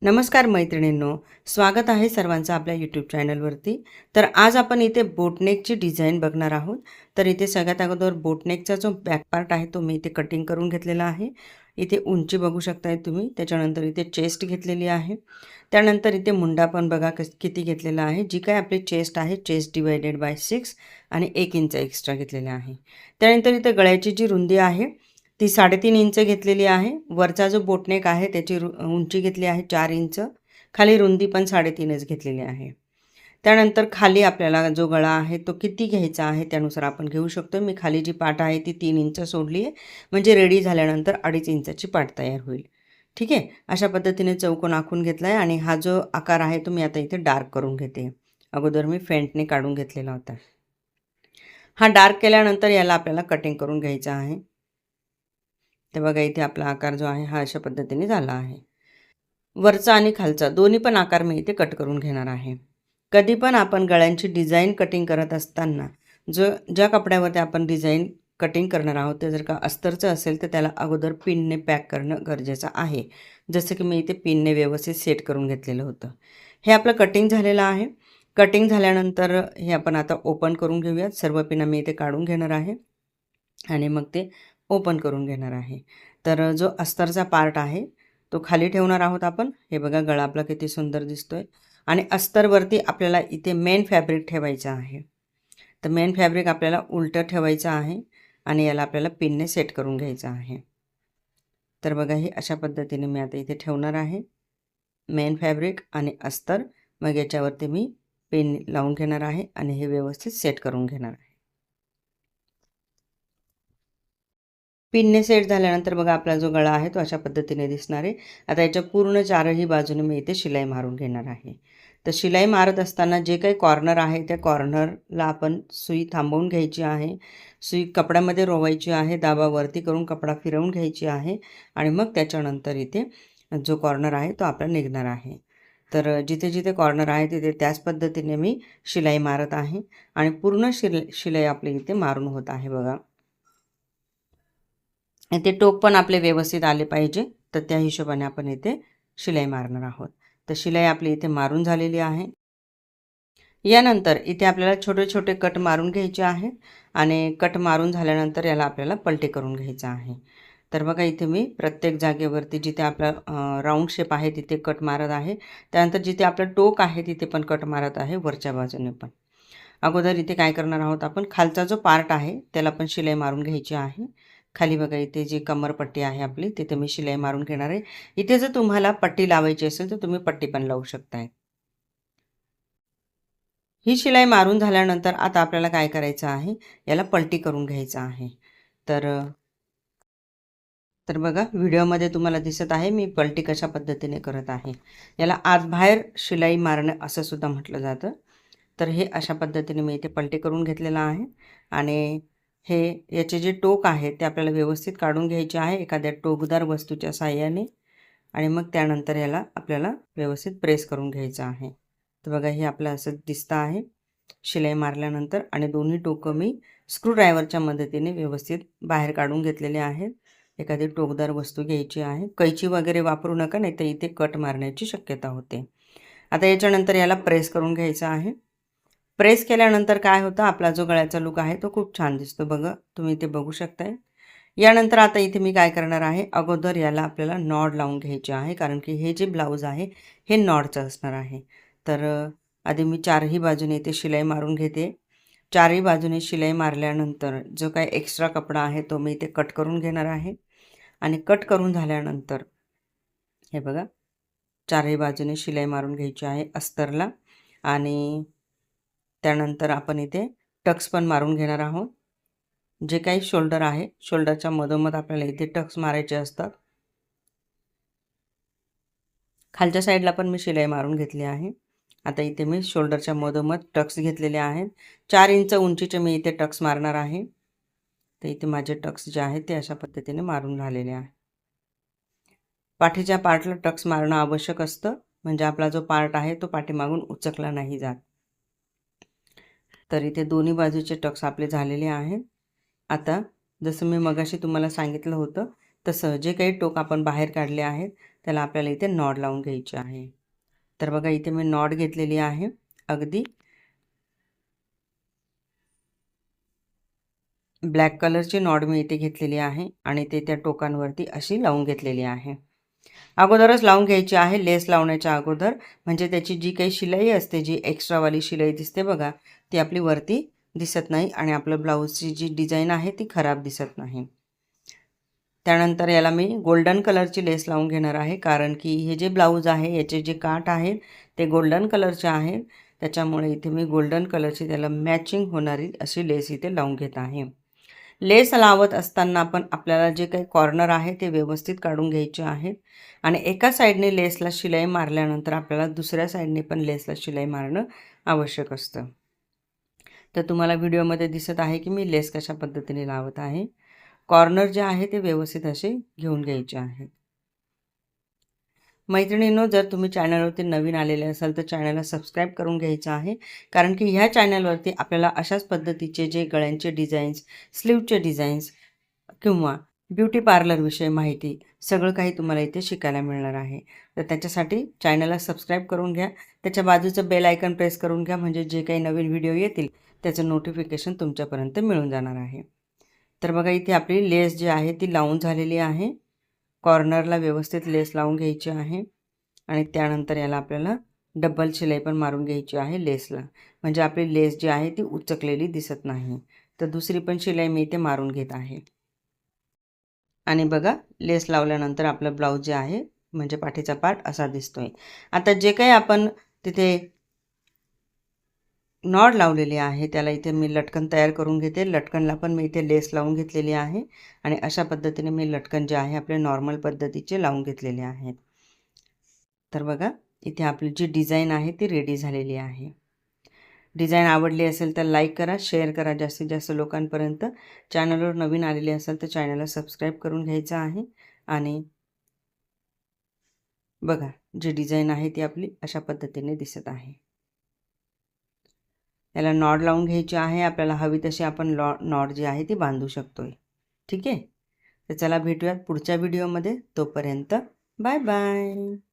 नमस्कार मैत्रिणींनो, स्वागत आहे सर्वांचं आपल्या यूट्यूब चॅनलवरती. तर आज आपण इथे बोटनेकची डिझाईन बघणार आहोत. तर इथे सगळ्यात अगोदर बोटनेकचा जो बॅक पार्ट आहे तो मी इथे कटिंग करून घेतलेला आहे. इथे उंची बघू शकताय तुम्ही. त्याच्यानंतर इथे चेस्ट घेतलेली आहे. त्यानंतर इथे मुंडा पण बघा किती घेतलेला आहे. जी काय आपली चेस्ट आहे, चेस्ट डिवायडेड बाय 6 आणि 1 इंच एक्स्ट्रा घेतलेला आहे. त्यानंतर इथे गळ्याची जी रुंदी आहे ती 3.5 इंच घेतलेली आहे. वरचा जो बोटनेक आहे त्याची उंची घेतली आहे 4 इंच. खाली रुंदी पण 3.5च घेतलेली आहे. त्यानंतर खाली आपल्याला जो गळा आहे तो किती घ्यायचा आहे त्यानुसार आपण घेऊ शकतो. मी खाली जी पाट आहे ती 3 इंच सोडली आहे. म्हणजे रेडी झाल्यानंतर 2.5 इंचाची पाट तयार होईल. ठीक आहे. अशा पद्धतीने चौकोन आखून घेतला आहे आणि हा जो आकार आहे तो मी आता इथे डार्क करून घेते. अगोदर मी फेंटने काढून घेतलेला होता. हा डार्क केल्यानंतर याला आपल्याला कटिंग करून घ्यायचं आहे. ते बघा इथे आपला आकार जो आहे हा अशा पद्धतीने झाला आहे. वरचा आणि खालचा दोन्ही पण आकार मी इथे कट करून घेणार आहे. कधी पण आपण गळ्यांची डिझाईन कटिंग करत असताना ज्या कपड्यावरती आपण डिझाईन कटिंग करणार आहोत ते जर का अस्तरचं असेल तर त्याला अगोदर पिनने पॅक करणं गरजेचं आहे. जसं की मी इथे पिनने व्यवस्थित सेट करून घेतलेलं होतं. हे आपलं कटिंग झालेलं आहे. कटिंग झाल्यानंतर हे आपण आता ओपन करून घेऊयात. सर्व पिना मी इथे काढून घेणार आहे आणि मग ते ओपन करून घेणार आहे. तर जो अस्तरचा पार्ट आहे तो खाली ठेवणार आहोत आपण. हे बघा गळा आपला किती सुंदर दिसतोय आणि अस्तरवरती आपल्याला इथे मेन फॅब्रिक ठेवायचं आहे. तर मेन फॅब्रिक आपल्याला उलटं ठेवायचं आहे आणि याला आपल्याला पिनने सेट करून घ्यायचं आहे. तर बघा हे अशा पद्धतीने मी आता इथे ठेवणार आहे मेन फॅब्रिक आणि अस्तर. मग याच्यावरती मी पिन लावून घेणार आहे आणि हे व्यवस्थित सेट करून घेणार आहे. पिनने सेट झाल्यानंतर बघा आपला जो गळा आहे तो अशा पद्धतीने दिसणार आहे. आता याच्या पूर्ण चारही बाजूने मी इथे शिलाई मारून घेणार आहे. तर शिलाई मारत असताना जे काही कॉर्नर आहे त्या कॉर्नरला आपण सुई थांबवून घ्यायची आहे. सुई कपड्यामध्ये रोवायची आहे. दाबा वरती करून कपडा फिरवून घ्यायची आहे आणि मग त्याच्यानंतर इथे जो कॉर्नर आहे तो आपला निघणार आहे. तर जिथे जिथे कॉर्नर आहे तिथे त्याच पद्धतीने मी शिलाई मारत आहे आणि पूर्ण शिलाई आपली इथे मारून होत आहे बघा. ते टोक पण आपले व्यवस्थित आले पाहिजे. तर त्या हिशोबाने आपण इथे शिलाई मारणार आहोत. तर शिलाई आपली इथे मारून झालेली आहे. यानंतर इथे आपल्याला छोटे छोटे कट मारून घ्यायचे आहेत आणि कट मारून झाल्यानंतर याला आपल्याला पलटी करून घ्यायचं आहे. तर बघा इथे मी प्रत्येक जागेवरती जिथे आपला राऊंड शेप आहे तिथे कट मारत आहे. त्यानंतर जिथे आपलं टोक आहे तिथे पण कट मारत आहे, वरच्या बाजूने पण. अगोदर इथे काय करणार आहोत आपण, खालचा जो पार्ट आहे त्याला पण शिलाई मारून घ्यायची आहे. खाली बघा इथे जी कमरपट्टी आहे आपली तिथे मी शिलाई मारून घेणार आहे. इथे जर तुम्हाला पट्टी लावायची असेल तर तुम्ही पट्टी पण लावू शकताय. ही शिलाई मारून झाल्यानंतर आता आपल्याला काय करायचं आहे, याला पलटी करून घ्यायचं आहे. तर तर बघा व्हिडिओमध्ये तुम्हाला दिसत आहे मी पलटी कशा पद्धतीने करत आहे. याला आत बाहेर शिलाई मारणं असं सुद्धा म्हटलं जातं. तर हे अशा पद्धतीने मी इथे पलटी करून घेतलेलं आहे आणि हे याचे जे टोक आहे ते आपल्याला व्यवस्थित काढून घ्यायचे आहे एखाद्या टोकदार वस्तूच्या साहाय्याने आणि मग त्यानंतर याला आपल्याला व्यवस्थित प्रेस करून घ्यायचं आहे. तर बघा हे आपलं असं दिसतं आहे शिलाई मारल्यानंतर आणि दोन्ही टोकं मी स्क्रूड्रायव्हरच्या मदतीने व्यवस्थित बाहेर काढून घेतलेले आहेत. एखादी टोकदार वस्तू घ्यायची आहे. कैची वगैरे वापरू नका, नाही तर इथे कट मारण्याची शक्यता होते. आता याच्यानंतर याला प्रेस करून घ्यायचं आहे. प्रेस केल्यानंतर काय होतं, आपला जो गळ्याचा लूक आहे तो खूप छान दिसतो. बघा तुम्ही इथे बघू शकताय. यानंतर आता इथे मी काय करणार आहे, अगोदर याला आपल्याला नॉड लावून घ्यायचे आहे कारण की हे जे ब्लाऊज आहे हे नॉडचं असणार आहे. तर आधी मी चारही बाजूने इथे शिलाई मारून घेते. चारही बाजूने शिलाई मारल्यानंतर जो काही एक्स्ट्रा कपडा आहे तो मी इथे कट करून घेणार आहे आणि कट करून झाल्यानंतर हे बघा चारही बाजूने शिलाई मारून घ्यायची आहे अस्तरला आणि त्यानंतर आपण इथे टक्स पण मारून घेणार आहोत. जे काही शोल्डर आहे शोल्डरच्या मधोमध आपल्याला इथे टक्स मारायचे असतात. खालच्या साईडला पण मी शिलाई मारून घेतली आहे. आता इथे मी शोल्डरच्या मधोमध टक्स घेतलेले आहेत. 4 इंच उंचीचे मी इथे टक्स मारणार आहे. तर इथे माझे टक्स जे आहेत ते अशा पद्धतीने मारून झालेले आहे. पाठीच्या पार्टला टक्स मारणं आवश्यक असतं म्हणजे आपला जो पार्ट आहे तो पाठीमागून उचकला नाही जात. तर इथे दोन्ही बाजूचे टक्स आपले झालेले आहेत. आता जसं मी मगाशी तुम्हाला सांगितलं होतं तसं जे काही टोक आपण बाहेर काढले आहेत त्याला आपल्याला इथे नॉड लावून घ्यायची आहे. तर बघा इथे मी नॉड घेतलेली आहे. अगदी ब्लॅक कलरची नॉड मी इथे घेतलेली आहे आणि ते त्या टोकांवरती अशी लावून घेतलेली आहे. अगोदरच लावून घ्यायची आहे लेस लावण्याच्या अगोदर, म्हणजे त्याची जी काही शिलाई असते, जी एक्स्ट्रावाली शिलाई दिसते बघा, ती आपली वरती दिसत नाही आणि आपलं ब्लाऊजची जी डिझाईन आहे ती खराब दिसत नाही. त्यानंतर याला मी गोल्डन कलरची लेस लावून घेणार आहे, कारण की हे जे ब्लाऊज आहे याचे जे काठ आहेत ते गोल्डन कलरचे आहेत. त्याच्यामुळे इथे मी गोल्डन कलरची त्याला मॅचिंग होणारी अशी लेस इथे लावून घेत आहे. लेस लावत असताना पण आपल्याला जे काही कॉर्नर आहे ते व्यवस्थित काढून घ्यायचे आहेत आणि एका साईडने लेसला शिलाई मारल्यानंतर आपल्याला दुसऱ्या साईडने पण लेसला शिलाई मारणं आवश्यक असतं. तर तुम्हाला व्हिडिओमध्ये दिसत आहे की मी लेस कशा पद्धतीने लावत आहे. कॉर्नर जे आहे ते व्यवस्थित असे घेऊन घ्यायचे आहेत. मैत्रिणींनो, जर तुम्ही चॅनलवरती नवीन आलेले असाल तर चॅनलला सबस्क्राईब करून घ्यायचं आहे, कारण की ह्या चॅनलवरती आपल्याला अशाच पद्धतीचे जे गळ्यांचे डिझाईन्स, स्लीवचे डिझाईन्स किंवा ब्युटी पार्लरविषयी माहिती सगळं काही तुम्हाला इथे शिकायला मिळणार आहे. तर त्याच्यासाठी चॅनलला सबस्क्राईब करून घ्या. त्याच्या बाजूचं बेल आयकन प्रेस करून घ्या, म्हणजे जे काही नवीन व्हिडिओ येतील त्याचं नोटिफिकेशन तुमच्यापर्यंत मिळून जाणार आहे. तर बघा इथे आपली लेस जी आहे ती लावून झालेली आहे. कॉर्नरला व्यवस्थित लेस लावून घ्यायची आहे आणि त्यानंतर याला आपल्याला डबल शिलाई पण मारून घ्यायची आहे लेसला, म्हणजे आपली लेस जी आहे ती उचकलेली दिसत नाही. तर दुसरी पण शिलाई मी इथे मारून घेत आहे आणि बघा लेस लावल्यानंतर आपलं ब्लाऊज जे आहे म्हणजे पाठीचा पार्ट असा दिसतोय. आता जे काही आपण तिथे नॉड लावलेली आहे त्याला इथे मी लटकन तयार करून घेते. लटकनला पण मी इथे लेस लावून घेतलेली आहे आणि अशा पद्धतीने मी लटकन जे आहे आपले नॉर्मल पद्धतीचे लावून घेतलेले आहेत. तर बघा इथे आपली जी डिझाईन आहे ती रेडी झालेली आहे. डिझाईन आवडली असेल तर लाईक करा, शेअर करा जास्तीत जास्त लोकांपर्यंत. चॅनलवर नवीन आलेले असाल तर चॅनलला सबस्क्राईब करून घ्यायचं आहे आणि बघा जी डिझाईन आहे ती आपली अशा पद्धतीने दिसत आहे. याला नॉड लावून घ्यायची आहे. आपल्याला हवी तशी आपण नॉड जी आहे ती बांधू शकतोय. ठीक आहे. तर चला भेटूयात पुढच्या व्हिडिओमध्ये. तोपर्यंत बाय बाय.